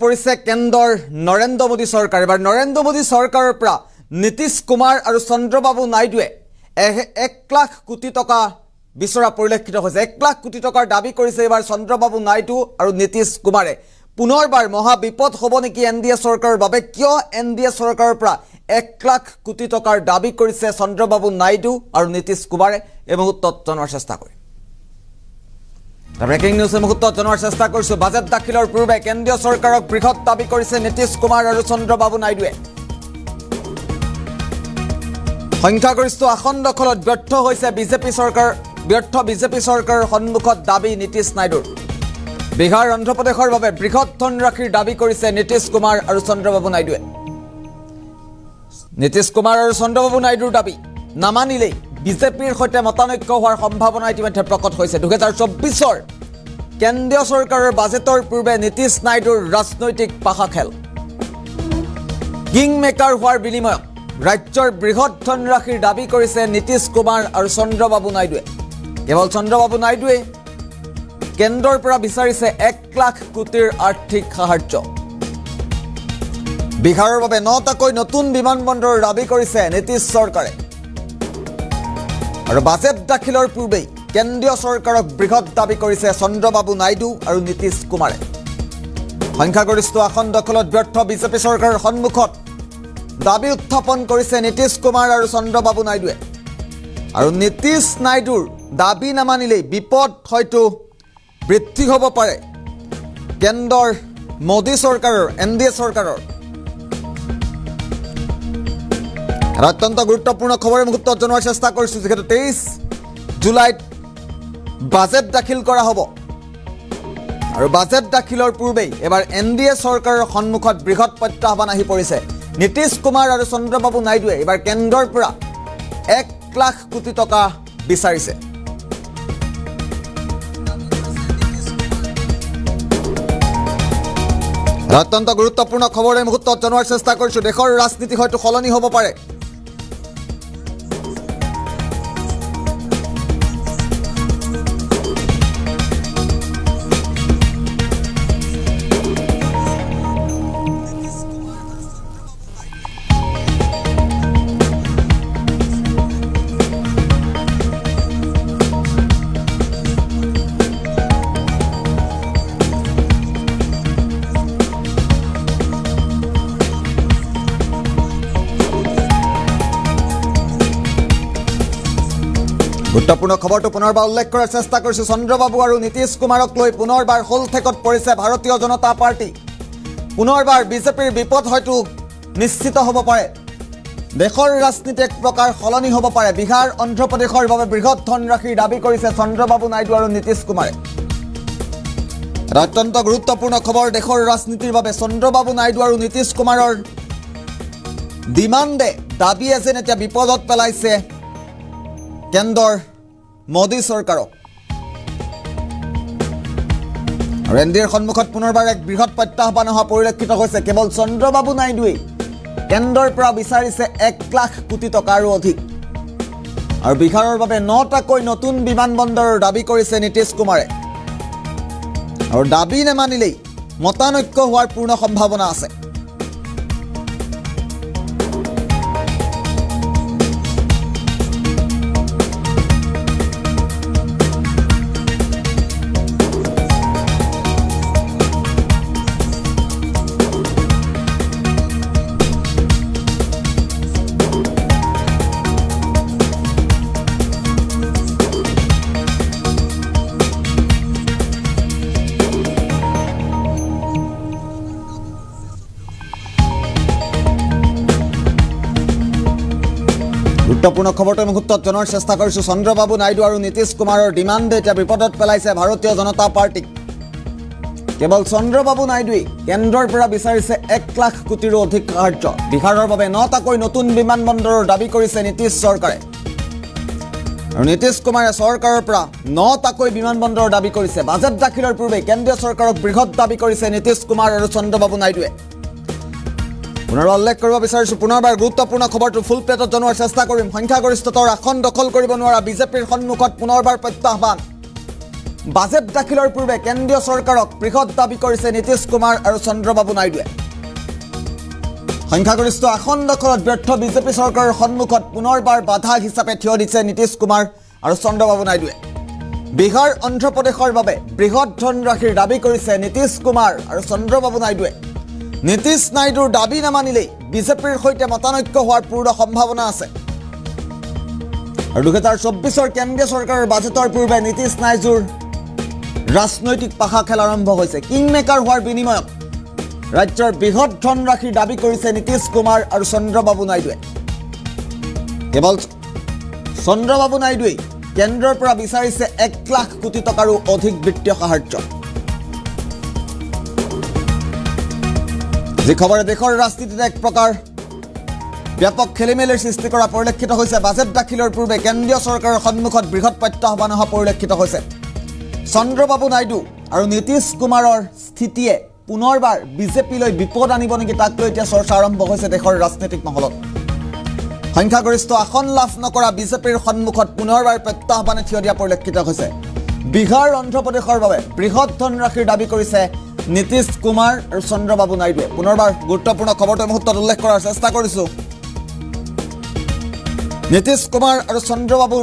পৰিছে কেন্দ্ৰৰ নৰেন্দ্ৰ মোদী চৰকাৰ এবাৰ নৰেন্দ্ৰ মোদী চৰকাৰৰ পৰা নীতিশ কুমাৰ আৰু চন্দ্ৰবাবু নাইডুৱে 1 লাখ কোটি টকা বিচৰা পৰিলক্ষিত হৈছে 1 লাখ কোটি টকাৰ দাবী কৰিছে এবাৰ চন্দ্ৰবাবু নাইডু আৰু নীতিশ কুমাৰে পুনৰবাৰ মহা বিপদ হ'ব নেকি এনডিএ চৰকাৰৰ বাবে কিয় এনডিএ চৰকাৰৰ পৰা 1 লাখ কোটি টকাৰ দাবী কৰিছে চন্দ্ৰবাবু নাইডু আৰু নীতিশ কুমাৰে এই মুহূৰ্তত জনোৱাৰ চেষ্টা কৰে ব্ৰেকিং নিউজ মুহূৰ্তত জনোৱাৰ চেষ্টা কৰিছো বাজেট দাখিলৰ পূৰ্বে কেন্দ্ৰীয় চৰকাৰক বৃহৎ দাবী কৰিছে নীতিশ কুমাৰ আৰু চন্দ্ৰবাবু নাইডুৱে সংখ্যাগৰিষ্ঠ আসন দখলত ব্যৰ্থ হৈছে বিজেপি চৰকাৰৰ সন্মুখত দাবী নীতিশ নাইডুৰ বিহাৰ অন্ধ্ৰপ্ৰদেশৰ বাবে বৃহৎ ধনৰাশিৰ দাবী কৰিছে নীতিশ কুমাৰ আৰু চন্দ্ৰবাবু নাইডুৱে নীতিশ কুমাৰ আৰু চন্দ্ৰবাবু নাইডুৰ দাবী নামানিলেই বিজেপিৰ সৈতে মতানৈক্য হোৱাৰ সম্ভাৱনা ইতিমধ্যে প্ৰকট হৈছে 2024ৰ কেন্দ্ৰীয় চৰকাৰৰ বাজেটৰ পূৰ্বে নীতিশ নাইডুৰ ৰাজনৈতিক পাশা খেল কিং মেকাৰ হোৱাৰ বিনিময়ত ৰাজ্যৰ বৃহৎ ধনৰাশিৰ দাবী কৰিছে নীতিশ কুমাৰ আৰু চন্দ্ৰবাবু নাইডুৱে কেৱল চন্দ্ৰবাবু নাইডুৱে কেন্দ্ৰৰ পৰা বিচাৰিছে 1 লাখ কোটিৰ আৰ্থিক সাহায্য বিহাৰৰ বাবে 9টাকৈ নতুন বিমানবন্দৰৰ দাবী কৰিছে নীতিশ চৰকাৰে আৰু বাজেট দাখিলৰ পূৰ্বেই কেন্দ্ৰীয় চৰকাৰক বৃহৎ দাবী কৰিছে চন্দ্ৰবাবু নাইডু আৰু নীতিশ কুমাৰে সংখ্যাগৰিষ্ঠ আসন দখলত ব্যৰ্থ বিজেপি চৰকাৰৰ সন্মুখত দাবী উত্থাপন কৰিছে নীতিশ কুমাৰ আৰু চন্দ্ৰবাবু নাইডুৱে আৰু নীতিশ নাইডুৰ দাবী নামানিলেই বিপদ হয়তো বৃদ্ধি হ'ব পাৰে কেন্দ্ৰৰ মোদী চৰকাৰৰ এনডিএ চৰকাৰৰ অত্যন্ত গুৰুত্বপূৰ্ণ খবৰৰ মুহূৰ্তত জনোৱাৰ চেষ্টা কৰিছো যেহেতু 23 জুলাইত বাজেট দাখিল কৰা হ'ব আৰু বাজেট দাখিলৰ পূৰ্বেই এবাৰ এনডিএ চৰকাৰৰ সন্মুখত বৃহৎ প্ৰত্যাহ্বান আহি পৰিছে নীতিশ কুমাৰ আৰু চন্দ্ৰবাবু নাইডুৱে এবাৰ কেন্দ্ৰৰ পৰা 1 লাখ কোটি টকা বিচাৰিছে অত্যন্ত গুৰুত্বপূৰ্ণ খবৰ এই মুহূৰ্তত জনোৱাৰ চেষ্টা কৰিছো দেশৰ ৰাজনীতি হয়তো সলনি হ'ব পাৰে গুৰুত্বপূৰ্ণ খবৰটো পুনৰবাৰ উল্লেখ কৰাৰ চেষ্টা কৰিছো চন্দ্ৰবাবু আৰু নীতিশ কুমাৰক লৈ পুনৰবাৰ হলঠেকত পৰিছে ভাৰতীয় জনতা পাৰ্টি পুনৰবাৰ বিজেপিৰ বিপদ হয়তো নিশ্চিত হ'ব পাৰে দেশৰ ৰাজনীতি এক প্ৰকাৰ সলনি হ'ব পাৰে বিহাৰ অন্ধ্ৰপ্ৰদেশৰ বাবে বৃহৎ ধনৰাশিৰ দাবী কৰিছে চন্দ্ৰবাবু নাইডু আৰু নীতিশ কুমাৰে অত্যন্ত গুৰুত্বপূৰ্ণ খবৰ দেশৰ ৰাজনীতিৰ বাবে চন্দ্ৰবাবু নাইডু আৰু নীতিশ কুমাৰৰ ডিমাণ্ডে দাবীয়ে যেন এতিয়া বিপদত পেলাইছে কেন্দ্ৰৰ মোদী চৰকাৰক আৰু এনডিএৰ সন্মুখত পুনৰবাৰ এক বৃহৎ প্ৰত্যাহ্বান অহা পৰিলক্ষিত হৈছে কেৱল চন্দ্ৰবাবু নাইডুৱে কেন্দ্ৰৰ পৰা বিচাৰিছে 1 লাখ কোটি টকাৰো অধিক আৰু বিহাৰৰ বাবে 9টাকৈ নতুন বিমানবন্দৰৰ দাবী কৰিছে নীতিশ কুমাৰে আৰু দাবী নেমানিলেই মতানৈক্য হোৱাৰ পূৰ্ণ সম্ভাৱনা আছে গুৰুত্বপূৰ্ণ খবৰটো মুহূৰ্তত জনোৱাৰ চেষ্টা কৰিছো চন্দ্ৰবাবু নাইডু আৰু নীতিশ কুমাৰৰ ডিমাণ্ডে এতিয়া বিপদত পেলাইছে ভাৰতীয় জনতা পাৰ্টিক কেৱল চন্দ্ৰবাবু নাইডুৱে কেন্দ্ৰৰ পৰা বিচাৰিছে 1 লাখ কোটিৰো অধিক সাহায্য বিহাৰৰ বাবে 9টাকৈ নতুন বিমানবন্দৰৰ দাবী কৰিছে নীতিশ চৰকাৰে আৰু নীতিশ কুমাৰে চৰকাৰৰ পৰা 9টাকৈ বিমানবন্দৰৰ দাবী কৰিছে বাজেট দাখিলৰ পূৰ্বে কেন্দ্ৰীয় চৰকাৰক বৃহৎ দাবী কৰিছে নীতিশ কুমাৰ আৰু চন্দ্ৰবাবু নাইডুৱে পুনৰবাৰ উল্লেখ কৰিব বিচাৰিছো পুনৰবাৰ গুৰুত্বপূৰ্ণ খবৰটো ফুল প্লেটত জনোৱাৰ চেষ্টা কৰিম সংখ্যাগৰিষ্ঠতাৰ আসন দখল কৰিব নোৱাৰা বিজেপিৰ সন্মুখত পুনৰবাৰ প্ৰত্যাহ্বান বাজেট দাখিলৰ পূৰ্বে কেন্দ্ৰীয় চৰকাৰক বৃহৎ দাবী কৰিছে নীতিশ কুমাৰ আৰু চন্দ্ৰবাবু নাইডুৱে সংখ্যাগৰিষ্ঠ আসন দখলত ব্যৰ্থ বিজেপি চৰকাৰৰ সন্মুখত পুনৰবাৰ বাধা হিচাপে থিয় দিছে নীতিশ কুমাৰ আৰু চন্দ্ৰবাবু নাইডুৱে বিহাৰ অন্ধ্ৰপ্ৰদেশৰ বাবে বৃহৎ ধনৰাশিৰ দাবী কৰিছে নীতিশ কুমাৰ আৰু চন্দ্ৰবাবু নাইডুৱে নীতিশ নাইডুৰ দাবী নামানিলেই বিজেপিৰ সৈতে মতানৈক্য হোৱাৰ পূৰ্ণ সম্ভাৱনা আছে আৰু 2024 কেন্দ্ৰীয় চৰকাৰৰ বাজেটৰ পূৰ্বে নীতিশ নাইডুৰ ৰাজনৈতিক পাখা খেল আৰম্ভ হৈছে কিংমেকাৰ হোৱাৰ বিনিময়ত ৰাজ্যৰ বৃহৎ ধনৰাশিৰ দাবী কৰিছে নীতিশ কুমাৰ আৰু চন্দ্ৰবাবু নাইডুৱে কেৱল চন্দ্ৰবাবু নাইডুৱে কেন্দ্ৰৰ পৰা বিচাৰিছে 1 লাখ কোটি টকাৰো অধিক বিত্তীয় সাহায্য যি খবৰে দেশৰ ৰাজনীতিত এক প্ৰকাৰ ব্যাপক খেলিমেলিৰ সৃষ্টি কৰা পৰিলক্ষিত হৈছে বাজেট দাখিলৰ পূৰ্বে কেন্দ্ৰীয় চৰকাৰৰ সন্মুখত বৃহৎ প্ৰত্যাহ্বান অহা পৰিলক্ষিত হৈছে চন্দ্ৰবাবু নাইডু আৰু নীতিশ কুমাৰৰ স্থিতিয়ে পুনৰবাৰ বিজেপিলৈ বিপদ আনিব নেকি তাক লৈ এতিয়া চৰ্চা আৰম্ভ হৈছে দেশৰ ৰাজনৈতিক মহলত সংখ্যাগৰিষ্ঠ আসন লাভ নকৰা বিজেপিৰ সন্মুখত পুনৰবাৰ প্ৰত্যাহ্বানে থিয় দিয়া পৰিলক্ষিত হৈছে বিহাৰ অন্ধ্ৰপ্ৰদেশৰ বাবে বৃহৎ ধনৰাশিৰ দাবী কৰিছে নীতিশ কুমাৰ আৰু চন্দ্ৰবাবু নাইডুৱে পুনৰবাৰ গুৰুত্বপূৰ্ণ খবৰটো মুহূৰ্তত উল্লেখ কৰাৰ চেষ্টা কৰিছো নীতিশ কুমাৰ আৰু চন্দ্ৰবাবু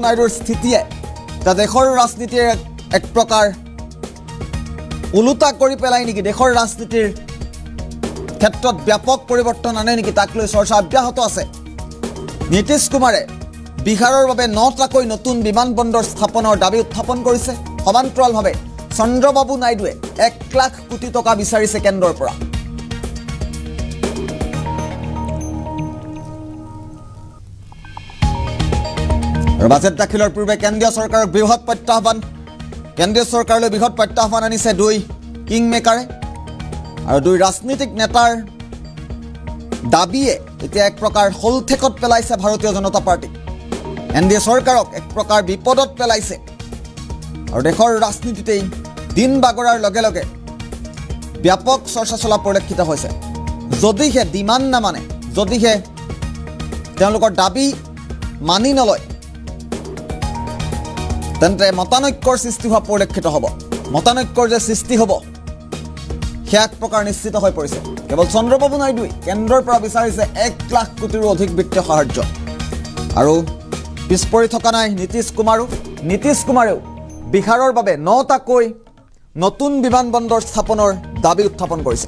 নাইডুৰ স্থিতিয়ে দেশৰ ৰাজনীতিৰ এক প্ৰকাৰ উলুটা কৰি পেলাই নেকি দেশৰ ৰাজনীতিৰ ক্ষেত্ৰত ব্যাপক পৰিৱৰ্তন আনে নেকি তাক লৈ চৰ্চা অব্যাহত আছে নীতিশ কুমাৰে বিহাৰৰ বাবে 9টাকৈ নতুন বিমানবন্দৰ স্থাপনৰ দাবী উত্থাপন কৰিছে সমান্তৰালভাৱে চন্দ্ৰবাবু নাইডুৱে 1 লাখ কোটি টকা বিচাৰিছে কেন্দ্ৰৰ পৰা বাজেট দাখিলৰ পূৰ্বে কেন্দ্ৰীয় চৰকাৰক বৃহৎ প্ৰত্যাহ্বান কেন্দ্ৰীয় চৰকাৰলৈ বৃহৎ প্ৰত্যাহ্বান আনিছে দুই কিংমেকাৰে আৰু দুই ৰাজনীতিক নেতাৰ দাবীয়ে এতিয়া এক প্ৰকাৰ হলঠেকত পেলাইছে ভাৰতীয় জনতা পাৰ্টি এনডিএ চৰকাৰক এক প্ৰকাৰ বিপদত পেলাইছে আৰু দেশৰ ৰাজনীতিতেই দিন বাগৰাৰ লগে লগে ব্যাপক চৰ্চা চলা পৰিলক্ষিত হৈছে যদিহে ডিমাণ্ড নামানে যদিহে তেওঁলোকৰ দাবী মানি নলয় তেন্তে মতানৈক্যৰ সৃষ্টি হোৱা পৰিলক্ষিত হ'ব মতানৈক্যৰ যে সৃষ্টি হ'ব সেয়া এক প্ৰকাৰ নিশ্চিত হৈ পৰিছে কেৱল চন্দ্ৰবাবু নাইডুৱে কেন্দ্ৰৰ পৰা বিচাৰিছে 1 লাখ কোটিৰো অধিক বিত্তীয় সাহায্য আৰু পিছপৰি থকা নাই নীতিশ কুমাৰেও বিহাৰৰ বাবে 9টাকৈ নতুন বিমানবন্দৰ স্থাপনৰ দাবী উত্থাপন কৰিছে